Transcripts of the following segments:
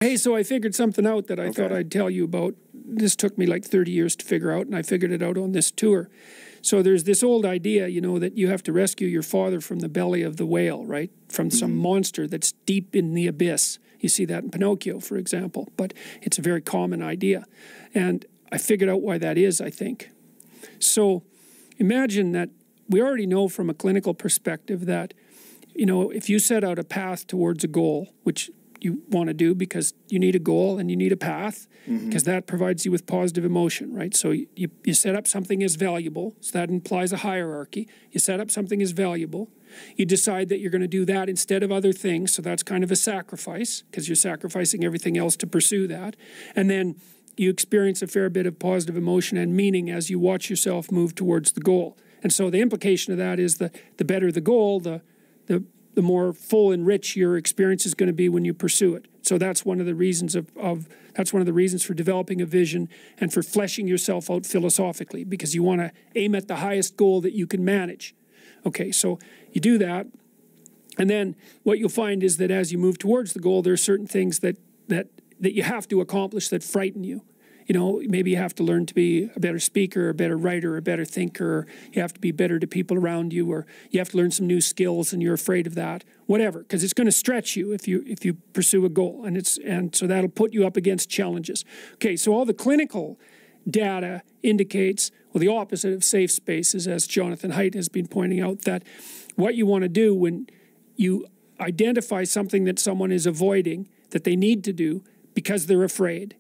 Hey, so I figured something out that I thought I'd tell you about. This took me like 30 years to figure out, and I figured it out on this tour. So there's this old idea, you know, that you have to rescue your father from the belly of the whale, right? From some monster that's deep in the abyss. You see that in Pinocchio, for example, but it's a very common idea. And I figured out why that is, I think. So imagine that we already know from a clinical perspective that, you know, if you set out a path towards a goal, which you want to do because you need a goal and you need a path, because that provides you with positive emotion, right? So you set up something as valuable, so that implies a hierarchy. You set up something as valuable. You decide that you're going to do that instead of other things, so that's kind of a sacrifice, because you're sacrificing everything else to pursue that. And then you experience a fair bit of positive emotion and meaning as you watch yourself move towards the goal. And so the implication of that is that the better the goal, the more full and rich your experience is going to be when you pursue it. So that's one of the reasons that's one of the reasons for developing a vision and for fleshing yourself out philosophically, because you want to aim at the highest goal that you can manage. Okay, so you do that, and then what you'll find is that as you move towards the goal, there are certain things that you have to accomplish that frighten you. You know, maybe you have to learn to be a better speaker, a better writer, a better thinker, or you have to be better to people around you, or you have to learn some new skills and you're afraid of that, whatever, because it's going to stretch you if you pursue a goal, and so that'll put you up against challenges. Okay, so all the clinical data indicates, well, the opposite of safe spaces, as Jonathan Haidt has been pointing out, that what you want to do when you identify something that someone is avoiding that they need to do because they're afraid,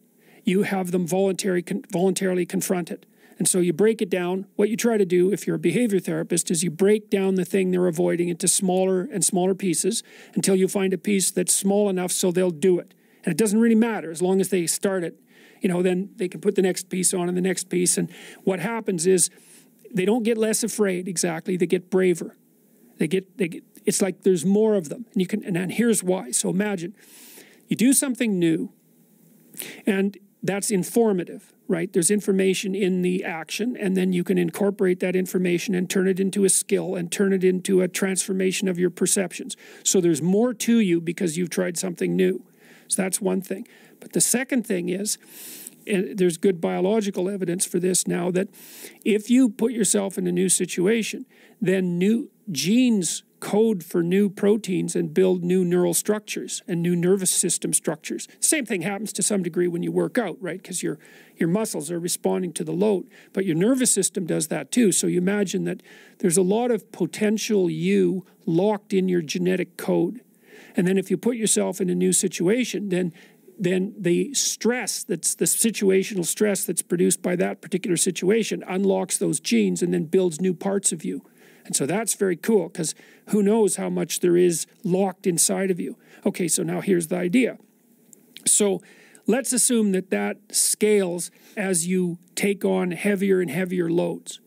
you have them voluntarily confront it. And so you break it down. What you try to do if you're a behavior therapist is you break down the thing they're avoiding into smaller and smaller pieces until you find a piece that's small enough so they'll do it. And it doesn't really matter as long as they start it. You know, then they can put the next piece on and the next piece. And what happens is they don't get less afraid exactly. They get braver. They get it's like there's more of them. And here's why. So imagine you do something new, and that's informative, right? There's information in the action, and then you can incorporate that information and turn it into a skill and turn it into a transformation of your perceptions. So there's more to you because you've tried something new. So that's one thing. But the second thing is, and there's good biological evidence for this now, that if you put yourself in a new situation, then new genes code for new proteins and build new neural structures and new nervous system structures. Same thing happens to some degree when you work out, right? Because your muscles are responding to the load. But your nervous system does that too. So you imagine that there's a lot of potential you locked in your genetic code. And then if you put yourself in a new situation, then the stress, that's the situational stress that's produced by that particular situation, unlocks those genes and then builds new parts of you. And so that's very cool, because who knows how much there is locked inside of you. Okay, so now here's the idea. So let's assume that scales as you take on heavier and heavier loads.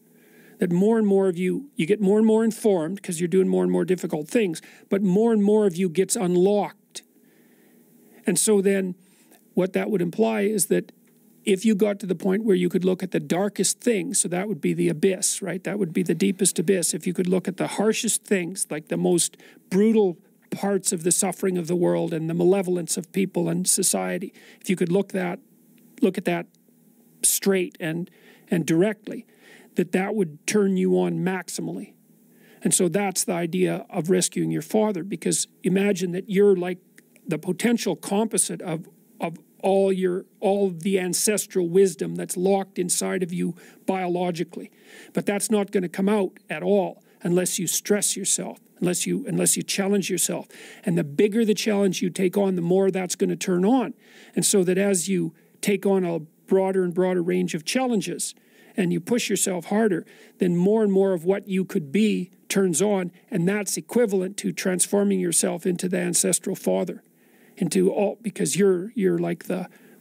That more and more of you get more and more informed because you're doing more and more difficult things, but more and more of you gets unlocked. And so then what that would imply is that if you got to the point where you could look at the darkest things, so that would be the abyss, right? That would be the deepest abyss. If you could look at the harshest things, like the most brutal parts of the suffering of the world and the malevolence of people and society, if you could look at that straight and directly, that would turn you on maximally. And so that's the idea of rescuing your father, because imagine that you're like the potential composite of all the ancestral wisdom that's locked inside of you biologically. But that's not going to come out at all unless you stress yourself, unless you challenge yourself. And the bigger the challenge you take on, the more that's going to turn on. And so that as you take on a broader and broader range of challenges and you push yourself harder, then more and more of what you could be turns on, and that's equivalent to transforming yourself into the ancestral father. Because you're like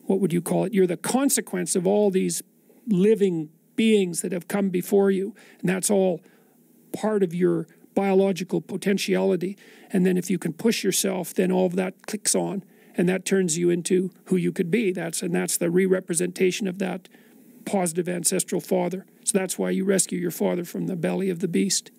what would you call it? You're the consequence of all these living beings that have come before you. And that's all part of your biological potentiality. And then if you can push yourself, then all of that clicks on, and that turns you into who you could be. That's the re-representation of that positive ancestral father. So that's why you rescue your father from the belly of the beast.